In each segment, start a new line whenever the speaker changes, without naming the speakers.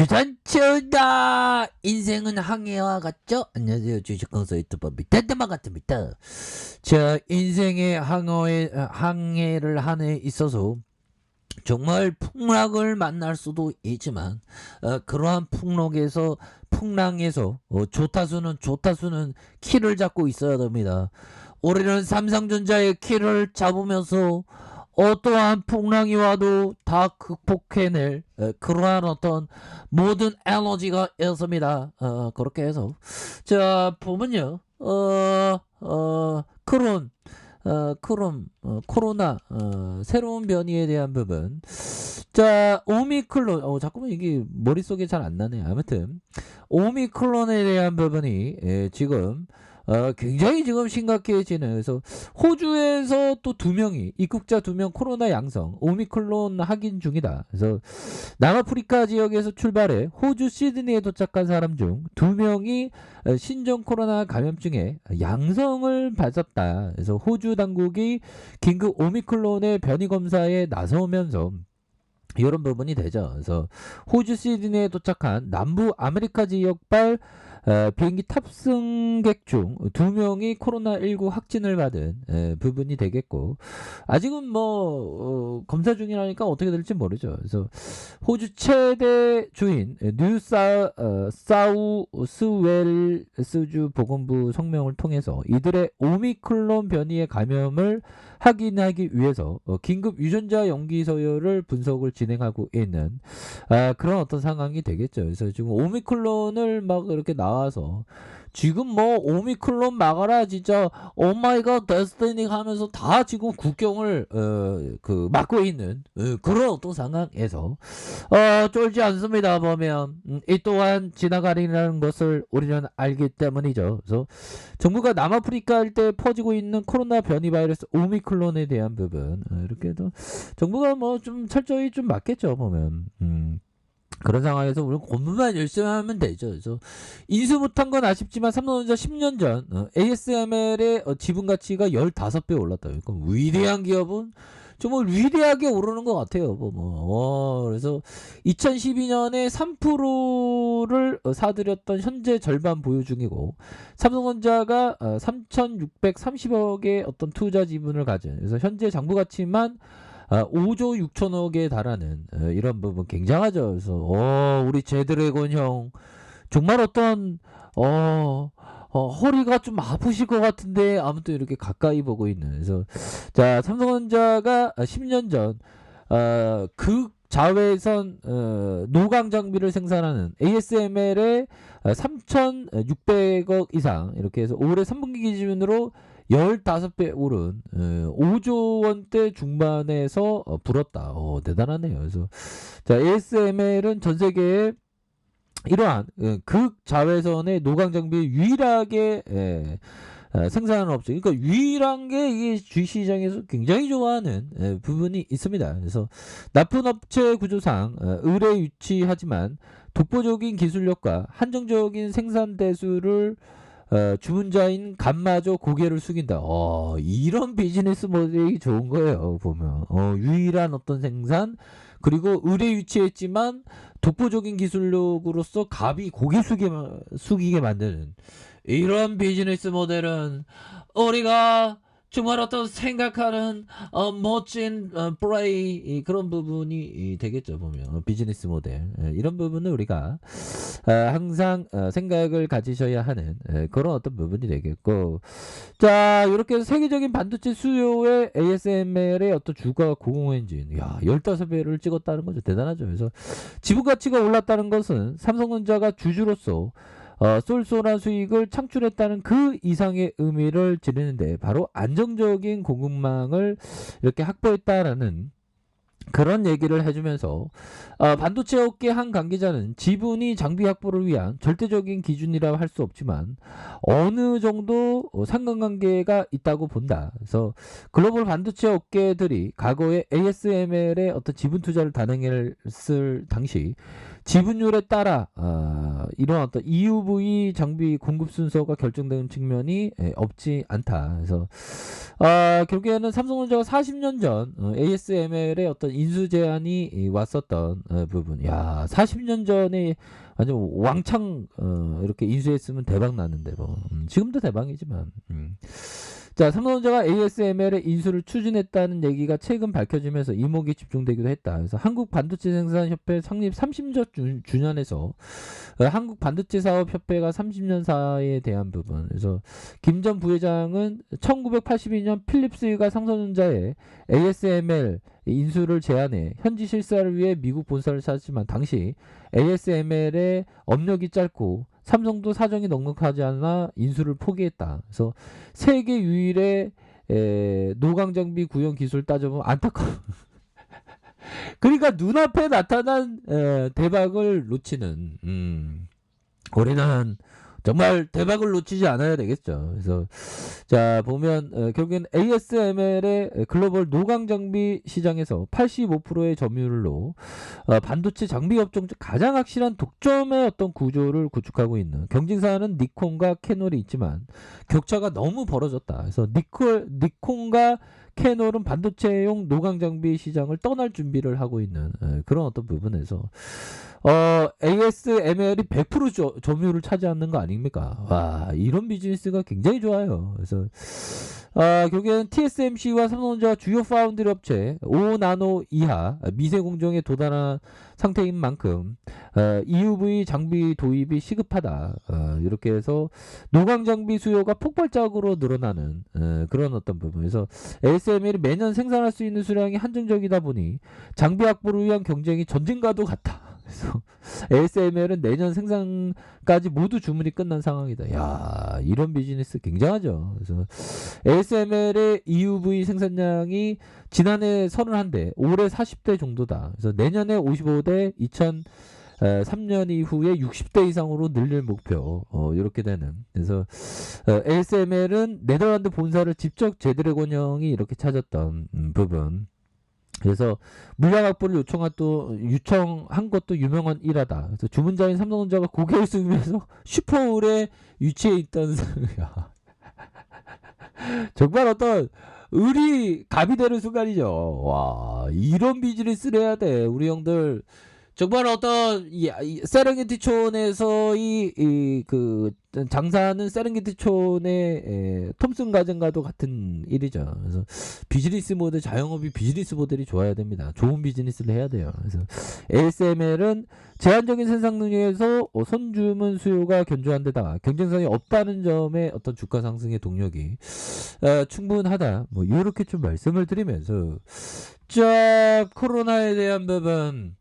주산치다 인생은 항해와 같죠? 안녕하세요. 주식강사 유튜버 밑단다마 같습니다. 자, 인생의 항해를 하는 데 있어서 정말 풍락을 만날 수도 있지만 그러한 풍랑에서 조타수는 키를 잡고 있어야 됩니다. 우리는 삼성전자의 키를 잡으면서 어떠한 풍랑이 와도 다 극복해낼 그러한 어떤 모든 에너지가 있습니다. 그렇게 해서 자 보면요, 코로나 새로운 변이에 대한 부분. 자, 오미클론, 자꾸만 이게 머릿속에 잘 안 나네. 아무튼 오미클론에 대한 부분이 지금 굉장히 지금 심각해지는. 그래서 호주에서 또 2명이 입국자 2명 코로나 양성 오미클론 확인 중이다. 그래서 남아프리카 지역에서 출발해 호주 시드니에 도착한 사람 중 2명이 신종 코로나 감염증에 양성을 받았다. 그래서 호주 당국이 긴급 오미클론의 변이 검사에 나서면서 이런 부분이 되죠. 그래서 호주 시드니에 도착한 남부 아메리카 지역발 비행기 탑승객 중 2명이 코로나19 확진을 받은 부분이 되겠고, 아직은 검사 중이라니까 어떻게 될지 모르죠. 그래서 호주 최대 주인 사우스웨일스주 보건부 성명을 통해서 이들의 오미클론 변이의 감염을 확인하기 위해서 긴급 유전자 연기 서열을 분석을 진행하고 있는 그런 어떤 상황이 되겠죠. 그래서 지금 오미클론을 막 이렇게 나와서 지금 오미클론 막아라 진짜 오마이갓 데스티니 하면서 다 지금 국경을 막고 있는 그런 어떤 상황에서 쫄지 않습니다. 보면 이 또한 지나가리라는 것을 우리는 알기 때문이죠. 그래서 정부가 남아프리카 일대 퍼지고 있는 코로나 변이 바이러스 오미클론에 대한 부분 이렇게 해도 정부가 좀 철저히 좀 막겠죠. 보면 그런 상황에서 우리는 공부만 열심히 하면 되죠. 그래서 인수 못한 건 아쉽지만 삼성전자 10년 전 ASML의 지분 가치가 15배 올랐다. 그러니까 위대한 기업은 정말 위대하게 오르는 것 같아요. 그래서 2012년에 3%를 사들였던 현재 절반 보유 중이고, 삼성전자가 3,630억의 어떤 투자 지분을 가진, 그래서 현재 장부 가치만 5조 6천억에 달하는 이런 부분 굉장하죠. 그래서 우리 제드래곤 형 정말 어떤 허리가 좀 아프실 것 같은데 아무튼 이렇게 가까이 보고 있는. 그래서 자, 삼성전자가 10년 전 극자외선 노광 장비를 생산하는 ASML에 3,600억 이상 이렇게 해서 올해 3분기 기준으로 15배 오른 5조 원대 중반에서 불었다. 대단하네요. 그래서 자, ASML은 전 세계에 이러한 극자외선의 노광 장비 유일하게 생산하는 업체, 그러니까 유일한 게 이게 주식시장에서 굉장히 좋아하는 부분이 있습니다. 그래서 납품 업체 구조상 의뢰 유치하지만 독보적인 기술력과 한정적인 생산 대수를 주문자인 간마저 고개를 숙인다. 이런 비즈니스 모델이 좋은 거예요. 보면 유일한 어떤 생산, 그리고 의뢰 유치했지만 독보적인 기술력으로서 갑이 고개 숙이게 만드는 이런 비즈니스 모델은 우리가 정말 어떤 생각하는 멋진 플레이 그런 부분이 되겠죠. 보면 비즈니스 모델 이런 부분은 우리가 항상 생각을 가지셔야 하는 그런 어떤 부분이 되겠고, 자, 이렇게 해서 세계적인 반도체 수요의 ASML의 어떤 주가 공공엔진 15배를 찍었다는 거죠. 대단하죠. 그래서 지분 가치가 올랐다는 것은 삼성전자가 주주로서 쏠쏠한 수익을 창출했다는 그 이상의 의미를 지니는데, 바로 안정적인 공급망을 이렇게 확보했다라는 그런 얘기를 해주면서 반도체 업계 한 관계자는 지분이 장비 확보를 위한 절대적인 기준이라 할 수 없지만 어느 정도 상관관계가 있다고 본다. 그래서 글로벌 반도체 업계들이 과거에 ASML의 어떤 지분 투자를 단행했을 당시 지분율에 따라 이런 어떤 EUV 장비 공급 순서가 결정되는 측면이 없지 않다. 그래서 결국에는 삼성전자가 40년 전 ASML의 어떤 인수 제한이 왔었던 부분. 야, 40년 전에 아주 왕창 이렇게 인수했으면 대박 났는데 뭐 지금도 대박이지만. 자, 삼성전자가 ASML의 인수를 추진했다는 얘기가 최근 밝혀지면서 이목이 집중되기도 했다. 그래서 한국반도체생산협회 창립 30주년에서 한국반도체사업협회가 30년사에 대한 부분. 그래서 김 전 부회장은 1982년 필립스가 삼성전자에 ASML 인수를 제안해 현지 실사를 위해 미국 본사를 찾았지만 당시 ASML의 업력이 짧고 삼성도 사정이 넉넉하지 않아 인수를 포기했다. 그래서 세계 유일의 노광 장비 구형 기술 따져보면 안타까워. 그러니까 눈앞에 나타난 대박을 놓치는 올해는 정말 대박을 놓치지 않아야 되겠죠. 그래서 자 보면 결국엔 ASML의 글로벌 노광 장비 시장에서 85%의 점유율로 반도체 장비 업종 중 가장 확실한 독점의 어떤 구조를 구축하고 있는 경쟁사는 니콘과 캐놀이 있지만 격차가 너무 벌어졌다. 그래서 니콘과 캐놀은 반도체용 노광 장비 시장을 떠날 준비를 하고 있는 그런 어떤 부분에서 ASML이 100% 점유율을 차지하는 거 아닙니까? 와, 이런 비즈니스가 굉장히 좋아요. 그래서 결국에는 TSMC와 삼성전자 주요 파운드리 업체 5나노 이하 미세 공정에 도달한 상태인 만큼 EUV 장비 도입이 시급하다. 이렇게 해서 노광 장비 수요가 폭발적으로 늘어나는 그런 어떤 부분에서 ASML이 매년 생산할 수 있는 수량이 한정적이다 보니 장비 확보를 위한 경쟁이 전쟁과도 같다. 그래서 ASML은 내년 생산까지 모두 주문이 끝난 상황이다. 야, 이런 비즈니스 굉장하죠. 그래서 ASML의 EUV 생산량이 지난해 31대, 올해 40대 정도다. 그래서 내년에 55대, 2003년 이후에 60대 이상으로 늘릴 목표. 이렇게 되는. 그래서 ASML은 네덜란드 본사를 직접 제드래곤 형이 이렇게 찾았던 부분. 그래서 물량 확보를 요청한 것도 유명한 일하다. 그래서 주문자인 삼성전자가 고개를 숙이면서 슈퍼울에 위치해 있던 정말 어떤 을이 갑이 되는 순간이죠. 와, 이런 비즈니스를 해야 돼, 우리 형들. 정말 어떤 세렝게티촌에서 그 장사하는 세렝게티촌의 톰슨 가정과도 같은 일이죠. 그래서 비즈니스 모델, 자영업이 비즈니스 모델이 좋아야 됩니다. 좋은 비즈니스를 해야 돼요. 그래서 ASML은 제한적인 생산 능력에서 선주문 수요가 견조한 데다가 경쟁성이 없다는 점에 어떤 주가 상승의 동력이 충분하다. 뭐 이렇게 좀 말씀을 드리면서 쫙 코로나에 대한 부분.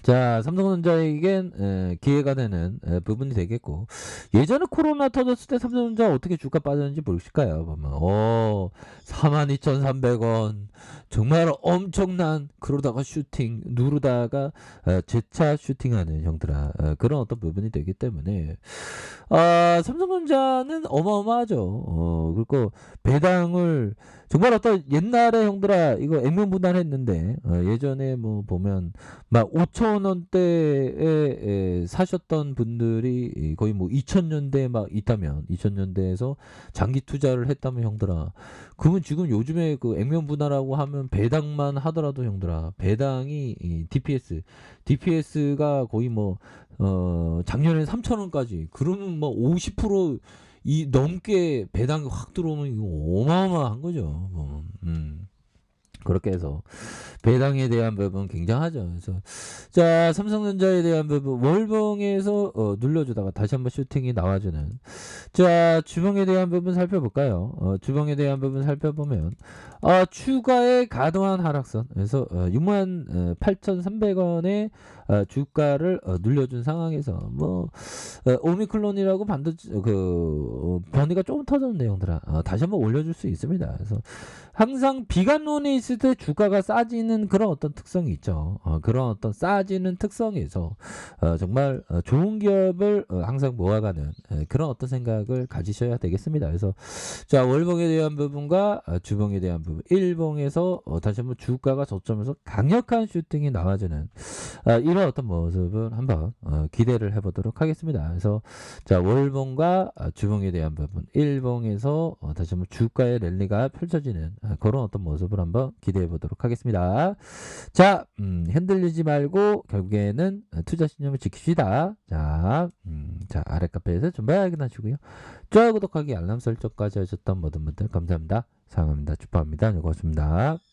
자, 삼성전자에겐 기회가 되는 부분이 되겠고, 예전에 코로나 터졌을 때 삼성전자 어떻게 주가 빠졌는지 보실까요? 보면 42,300원 정말 엄청난, 그러다가 슈팅 누르다가 재차 슈팅하는 형들아, 그런 어떤 부분이 되기 때문에 삼성전자는 어마어마하죠. 그리고 배당을 정말 어떤 옛날에 형들아 이거 액면분할했는데 예전에 뭐 보면 막 5,000원대에 사셨던 분들이 거의 뭐 2000년대에 막 있다면, 2000년대에서 장기 투자를 했다면 형들아, 그러면 지금 요즘에 그 액면분할하고 하면 배당만 하더라도 형들아, 배당이 DPS가 거의 뭐 작년에 3,000원까지, 그러면 뭐 50% 이 넘게 배당이 확 들어오면 이거 어마어마한 거죠. 그렇게 해서 배당에 대한 부분 굉장하죠. 그래서 자, 삼성전자에 대한 부분 월봉에서 눌러주다가 다시 한번 슈팅이 나와주는. 자, 주봉에 대한 부분 살펴볼까요? 주봉에 대한 부분 살펴보면 추가의 가동한 하락선, 그래서 68,300원의 주가를 눌려준 상황에서 뭐 오미클론이라고 반도체 변이가 조금 터졌는 내용들아 다시 한번 올려줄 수 있습니다. 그래서 항상 비관론에 있을 때 주가가 싸지는 그런 어떤 특성이 있죠. 그런 어떤 싸지는 특성에서 정말 좋은 기업을 항상 모아가는 그런 어떤 생각을 가지셔야 되겠습니다. 그래서 자, 월봉에 대한 부분과 주봉에 대한 부분, 일봉에서 다시 한번 주가가 저점에서 강력한 슈팅이 나와주는 이런 어떤 모습을 한번 기대를 해보도록 하겠습니다. 그래서 자, 월봉과 주봉에 대한 부분, 일봉에서 다시 한번 주가의 랠리가 펼쳐지는 그런 어떤 모습을 한번 기대해 보도록 하겠습니다. 자, 흔들리지 말고 결국에는 투자 신념을 지킵시다. 자, 자, 아래 카페에서 좀 확인하시고요. 좋아요, 구독하기, 알람 설정까지 하셨던 모든 분들 감사합니다. 사랑합니다. 축하합니다. 고맙습니다.